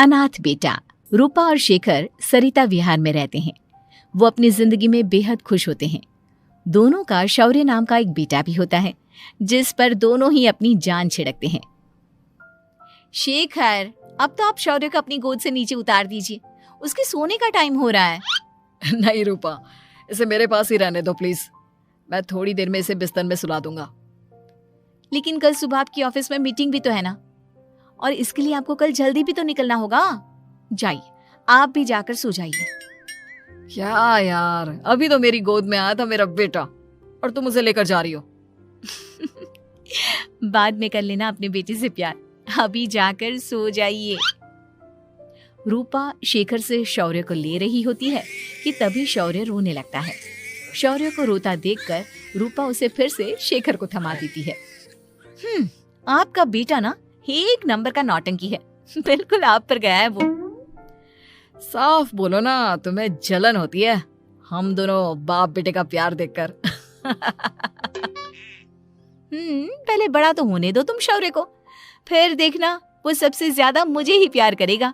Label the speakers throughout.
Speaker 1: अनाथ बेटा। रूपा और शेखर सरिता विहार में रहते हैं। वो अपनी जिंदगी में बेहद खुश होते हैं। दोनों का शौर्य नाम का एक बेटा भी होता है, जिस पर दोनों ही अपनी जान छिड़कते हैं। शेखर, अब तो आप शौर्य को अपनी गोद से नीचे उतार दीजिए, उसके सोने का टाइम हो रहा है।
Speaker 2: नहीं रूपा, इसे मेरे पास ही रहने दो प्लीज। मैं थोड़ी देर में इसे बिस्तर में सुला दूंगा।
Speaker 1: लेकिन कल सुबह आपकी ऑफिस में मीटिंग भी तो है ना, और इसके लिए आपको कल जल्दी भी तो निकलना होगा। जाइए, आप भी जाकर सो जाइए।
Speaker 2: क्या यार, अभी तो मेरी गोद में आया था मेरा बेटा और तुम उसे लेकर जा रही हो।
Speaker 1: बाद में कर लेना अपने बेटे से प्यार, अभी जाकर सो जाइए। रूपा शेखर से शौर्य को ले रही होती है कि तभी शौर्य रोने लगता है। शौर्य को रोता देखकर रूपा उसे फिर से शेखर को थमा देती है। आपका बेटा ना एक नंबर का नौटंकी है, बिल्कुल आप पर गया है वो।
Speaker 2: साफ बोलो ना, तुम्हें जलन होती है हम दोनों बाप बेटे का प्यार देखकर।
Speaker 1: पहले बड़ा तो होने दो तुम शौर्य को, फिर देखना वो सबसे ज्यादा मुझे ही प्यार करेगा।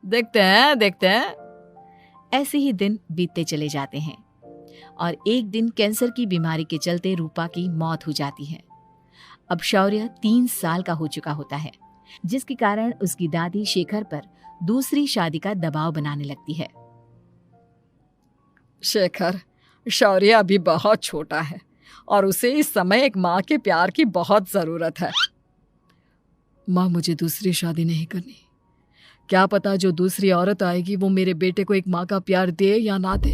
Speaker 2: देखते हैं।
Speaker 1: ऐसे ही दिन बीतते चले जाते हैं और एक दिन कैंसर की बीमारी के चलते रूपा की मौत हो जाती है। अब शौर्य 3 साल का हो चुका होता है, जिसके कारण उसकी दादी शेखर पर दूसरी शादी का दबाव बनाने लगती है।
Speaker 2: शेखर, शौर्य अभी बहुत छोटा है और उसे इस समय एक माँ के प्यार की बहुत जरूरत है। माँ, मुझे दूसरी शादी नहीं करनी। क्या पता जो दूसरी औरत आएगी वो मेरे बेटे को एक माँ का प्यार दे या ना दे।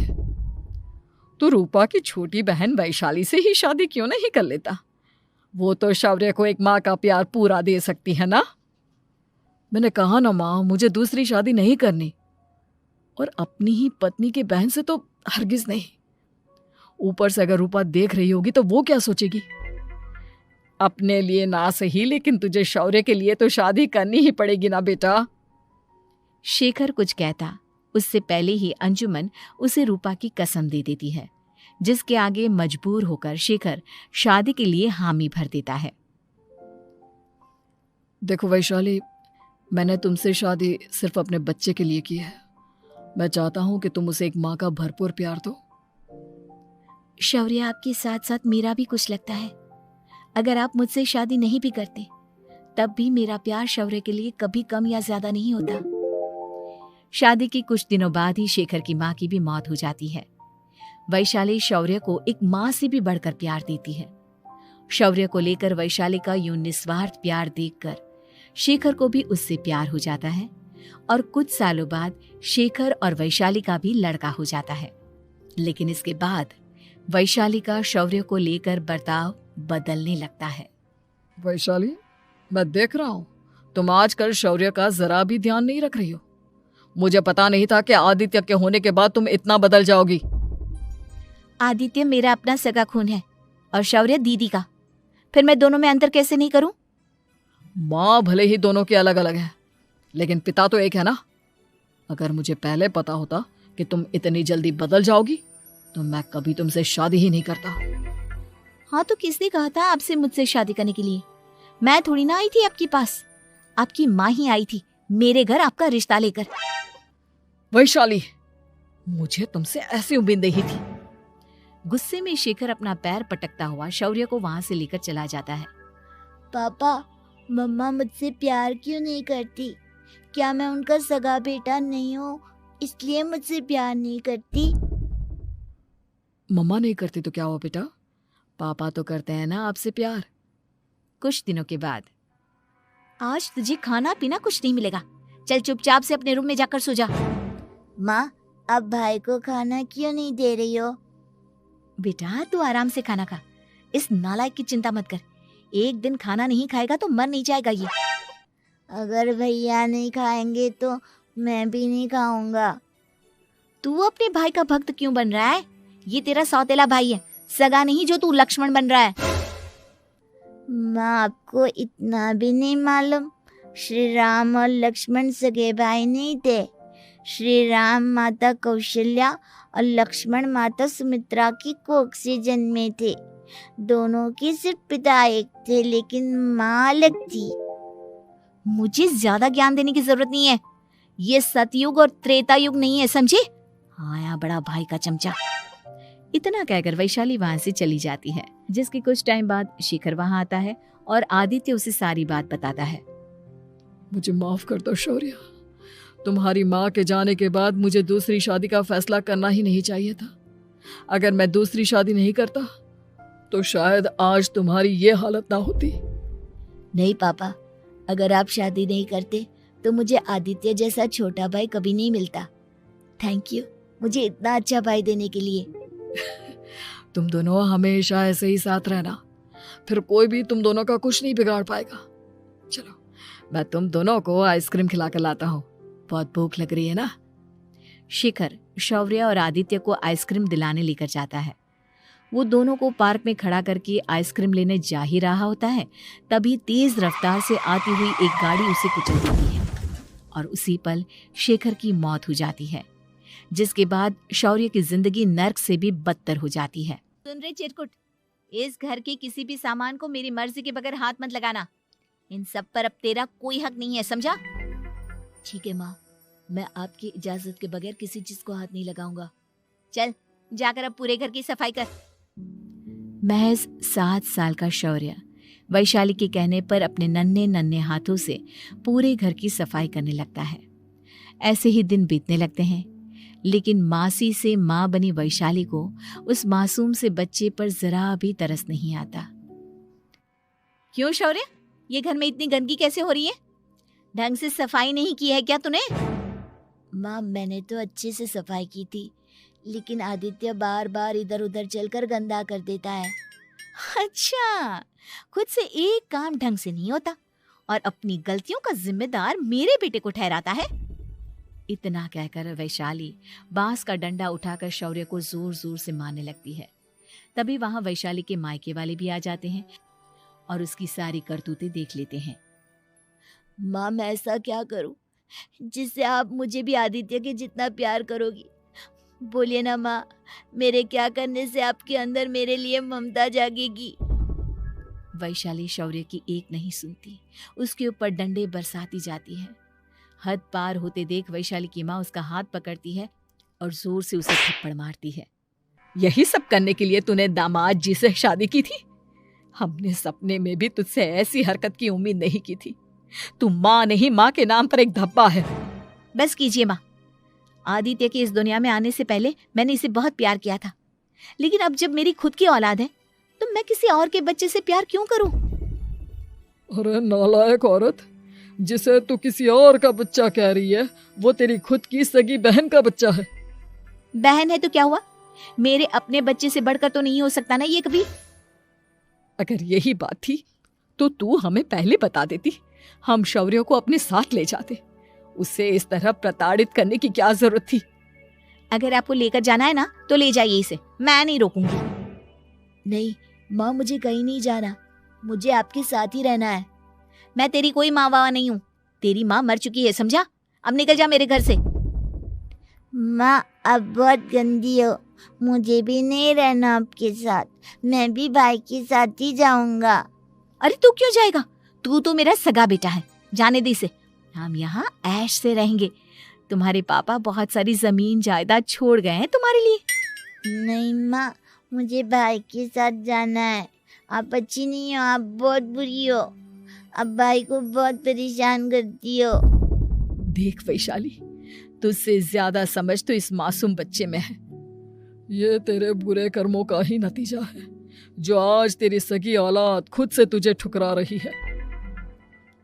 Speaker 2: तो रूपा की छोटी बहन वैशाली से ही शादी क्यों नहीं कर लेता? वो तो शौर्य को एक माँ का प्यार पूरा दे सकती है ना। मैंने कहा ना माँ, मुझे दूसरी शादी नहीं करनी, और अपनी ही पत्नी के बहन से तो हरगिज नहीं। ऊपर से अगर रूपा देख रही होगी तो वो क्या सोचेगी? अपने लिए ना सही, लेकिन तुझे शौर्य के लिए तो शादी करनी ही पड़ेगी ना बेटा।
Speaker 1: शेखर कुछ कहता उससे पहले ही अंजुमन उसे रूपा की कसम दे देती है, जिसके आगे मजबूर होकर शेखर शादी के लिए हामी भर देता है।
Speaker 2: देखो वैशाली, मैंने तुमसे शादी सिर्फ अपने बच्चे के लिए की है। मैं चाहता हूं कि तुम उसे एक माँ का भरपूर प्यार दो।
Speaker 1: शौर्य, आपके साथ साथ मेरा भी कुछ लगता है। अगर आप मुझसे शादी नहीं भी करते तब भी मेरा प्यार शौर्य के लिए कभी कम या ज्यादा नहीं होता। शादी के कुछ दिनों बाद ही शेखर की माँ की भी मौत हो जाती है। वैशाली शौर्य को एक माँ से भी बढ़कर प्यार देती है। शौर्य को लेकर वैशाली का यूं निस्वार्थ प्यार देखकर शेखर को भी उससे प्यार हो जाता है और कुछ सालों बाद शेखर और वैशाली का भी लड़का हो जाता है। लेकिन इसके बाद वैशाली का शौर्य को लेकर बर्ताव बदलने लगता है।
Speaker 2: वैशाली, मैं देख रहा हूँ तुम आजकल शौर्य का जरा भी ध्यान नहीं रख रही हो। मुझे पता नहीं था कि आदित्य के होने के बाद तुम इतना बदल जाओगी।
Speaker 1: आदित्य मेरा अपना सगा खून है और शौर्य दीदी का, फिर मैं दोनों में अंतर कैसे नहीं करूं?
Speaker 2: माँ भले ही दोनों के अलग अलग है, लेकिन पिता तो एक है ना। अगर मुझे पहले पता होता कि तुम इतनी जल्दी बदल जाओगी तो मैं कभी तुमसे शादी ही नहीं करता।
Speaker 1: हाँ, तो किसने कहा था आपसे मुझसे शादी करने के लिए? मैं थोड़ी ना आई थी आपके पास, आपकी माँ ही आई थी मेरे घर आपका रिश्ता लेकर।
Speaker 2: वैशाली, मुझे तुमसे ऐसी उम्मीद नहीं थी।
Speaker 1: गुस्से में शेखर अपना पैर पटकता हुआ शौर्य को वहां से लेकर चला जाता है।
Speaker 3: पापा, मम्मा मुझसे प्यार क्यों नहीं करती? क्या मैं उनका सगा बेटा नहीं हूँ इसलिए मुझसे प्यार नहीं करती?
Speaker 2: मम्मा नहीं करती तो क्या हुआ बेटा, पापा तो करते हैं ना आपसे प्यार।
Speaker 1: कुछ दिनों के बाद, आज तुझे खाना पीना कुछ नहीं मिलेगा, चल चुपचाप से अपने रूम में जाकर सो जा।
Speaker 3: माँ, अब भाई को खाना क्यों नहीं दे रही हो?
Speaker 1: बेटा तू आराम से खाना खा, इस नालायक की चिंता मत कर। एक दिन खाना नहीं खाएगा तो मर नहीं जाएगा ये।
Speaker 3: अगर भैया नहीं खाएंगे तो मैं भी नहीं खाऊंगा।
Speaker 1: तू अपने भाई का भक्त क्यों बन रहा है? ये तेरा सौतेला भाई है, सगा नहीं जो तू लक्ष्मण बन रहा है।
Speaker 3: माँ, आपको इतना भी नहीं मालूम? श्री राम और लक्ष्मण सगे भाई नहीं थे। श्री राम माता कौशल्या और लक्ष्मण माता सुमित्रा की कोख से जन्मे थे। दोनों के सिर्फ पिता एक थे लेकिन माँ अलग थी।
Speaker 1: मुझे ज्यादा ज्ञान देने की जरूरत नहीं है, ये सतयुग और त्रेता युग नहीं है, समझे? आया बड़ा भाई का चमचा। इतना कहकर वैशाली वहां से चली जाती है। जिसके कुछ टाइम बाद शिखर वहां आता है और आदित्य उसे सारी बात बताता है।
Speaker 2: मुझे माफ कर दो शौर्य, तुम्हारी माँ के जाने के बाद मुझे दूसरी शादी का फैसला करना ही नहीं चाहिए था। अगर मैं दूसरी शादी नहीं करता तो शायद आज तुम्हारी ये हालत ना होती।
Speaker 3: नहीं पापा, अगर आप शादी नहीं करते तो मुझे आदित्य जैसा छोटा भाई कभी नहीं मिलता। थैंक यू मुझे इतना अच्छा भाई देने के लिए।
Speaker 2: तुम दोनों हमेशा ऐसे ही साथ रहना, फिर कोई भी तुम दोनों का कुछ नहीं बिगाड़ पाएगा। चलो मैं तुम दोनों को आइसक्रीम खिला कर लाता हूँ, बहुत भूख लग रही है ना।
Speaker 1: शिखर शौर्य और आदित्य को आइसक्रीम दिलाने लेकर जाता है। वो दोनों को पार्क में खड़ा करके आइसक्रीम लेने जा ही रहा होता है, तभी तेज रफ्तार से आती हुई एक गाड़ी उसे कुचल देती है और उसी पल शेखर की मौत हो जाती है, जिसके बाद शौर्य की जिंदगी नर्क से भी बदतर हो जाती है। सुन रहे चिरकुट, इस घर के किसी भी सामान को मेरी मर्जी के बगैर हाथ मत लगाना। इन सब पर अब तेरा कोई हक नहीं है, समझा?
Speaker 3: ठीक है माँ, मैं आपकी इजाजत के बगैर किसी चीज को हाथ नहीं लगाऊंगा।
Speaker 1: चल जाकर अब पूरे घर की सफाई कर। महज 7 साल का शौर्य वैशाली के कहने पर अपने नन्हे नन्हे हाथों से पूरे घर की सफाई करने लगता है। ऐसे ही दिन बीतने लगते हैं, लेकिन मासी से माँ बनी वैशाली को उस मासूम से बच्चे पर जरा भी तरस नहीं आता। क्यों शौर्य, ये घर में इतनी गंदगी कैसे हो रही है? ढंग से सफाई नहीं की है क्या तूने?
Speaker 3: माँ मैंने तो अच्छे से सफाई की थी, लेकिन आदित्य बार बार इधर उधर चलकर गंदा कर देता है।
Speaker 1: अच्छा, खुद से एक काम ढंग से नहीं होता और अपनी गलतियों का जिम्मेदार मेरे बेटे को ठहराता है। इतना कहकर वैशाली बांस का डंडा उठाकर शौर्य को जोर जोर से मारने लगती है। तभी वहां वैशाली के मायके वाले भी आ जाते हैं और उसकी सारी करतूतें देख लेते हैं।
Speaker 3: माँ मैं ऐसा क्या करूं जिससे आप मुझे भी आदित्य के जितना प्यार करोगी? बोलिए ना माँ, मेरे क्या करने से आपके अंदर मेरे लिए ममता जागेगी?
Speaker 1: वैशाली शौर्य की एक नहीं सुनती, उसके ऊपर डंडे बरसाती जाती है। हद पार होते देख वैशाली की माँ उसका हाथ पकड़ती है और जोर से उसे थप्पड़ मारती है।
Speaker 2: यही सब करने के लिए तूने दामाद जी से शादी की थी? हमने सपने में भी तुझसे ऐसी हरकत की उम्मीद नहीं की थी। तू माँ नहीं, माँ के नाम पर एक धब्बा है।
Speaker 1: बस कीजिए माँ, आदित्य के इस दुनिया में आने से पहले मैंने इसे बहुत प्यार किया था, लेकिन अब जब मेरी खुद की औलाद है तो मैं किसी और के बच्चे से प्यार क्यों करूं?
Speaker 2: अरे नालायक औरत, जिसे तू किसी और का बच्चा कह रही है वो तेरी खुद की सगी बहन का बच्चा है।
Speaker 1: बहन है तो क्या हुआ, मेरे अपने बच्चे से बढ़कर तो नहीं हो सकता ना ये कभी।
Speaker 2: अगर यही बात थी तो तू हमें पहले बता देती, हम शौर्य को अपने साथ ले जाते। उसे इस तरह प्रताड़ित करने की क्या जरूरत थी?
Speaker 1: अगर आपको लेकर जाना है ना तो ले जाइए इसे, मैं नहीं रोकूंगी।
Speaker 3: नहीं माँ, मुझे कहीं नहीं जाना, मुझे आपके साथ ही रहना है।
Speaker 1: मैं तेरी कोई माँ बाबा नहीं हूँ, तेरी माँ मर चुकी है, समझा? अब निकल जा मेरे घर से।
Speaker 3: माँ अब बहुत गंदी हो, मुझे भी नहीं रहना आपके साथ, मैं भी भाई के साथ ही जाऊंगा।
Speaker 1: अरे तू क्यों जाएगा, तू तो मेरा सगा बेटा है, जाने दे इसे। हम यहाँ ऐश से रहेंगे, तुम्हारे पापा बहुत सारी जमीन जायदाद छोड़ गए हैं तुम्हारे लिए।
Speaker 3: नहीं माँ, मुझे भाई के साथ जाना है। आप अच्छी नहीं हो, आप बहुत बुरी हो, आप भाई को बहुत परेशान करती हो।
Speaker 2: देख वैशाली, तुझसे ज्यादा समझ तो इस मासूम बच्चे में है। ये तेरे बुरे कर्मों का ही नतीजा है जो आज तेरी सगी औलाद खुद से तुझे ठुकरा रही है।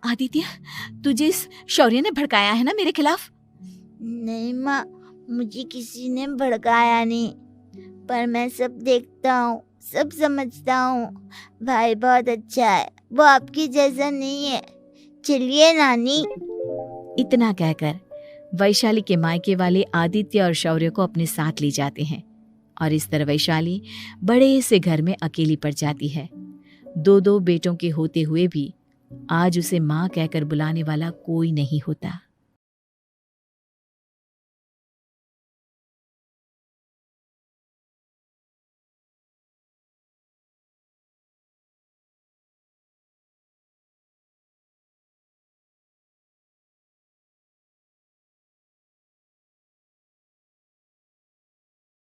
Speaker 1: आदित्य, तुझे इस शौर्य ने भड़काया है ना मेरे खिलाफ?
Speaker 3: नहीं माँ, मुझे किसी ने भड़काया नहीं, पर मैं सब देखता हूँ, सब समझता हूँ। भाई बहुत अच्छा है, वो आपकी जैसा नहीं है। चलिए नानी।
Speaker 1: इतना कहकर वैशाली के मायके वाले आदित्य और शौर्य को अपने साथ ले जाते हैं और इस तरह वैशाली बड़े से घर में अकेली पड़ जाती है। 2 बेटों के होते हुए भी आज उसे माँ कहकर बुलाने वाला कोई नहीं होता।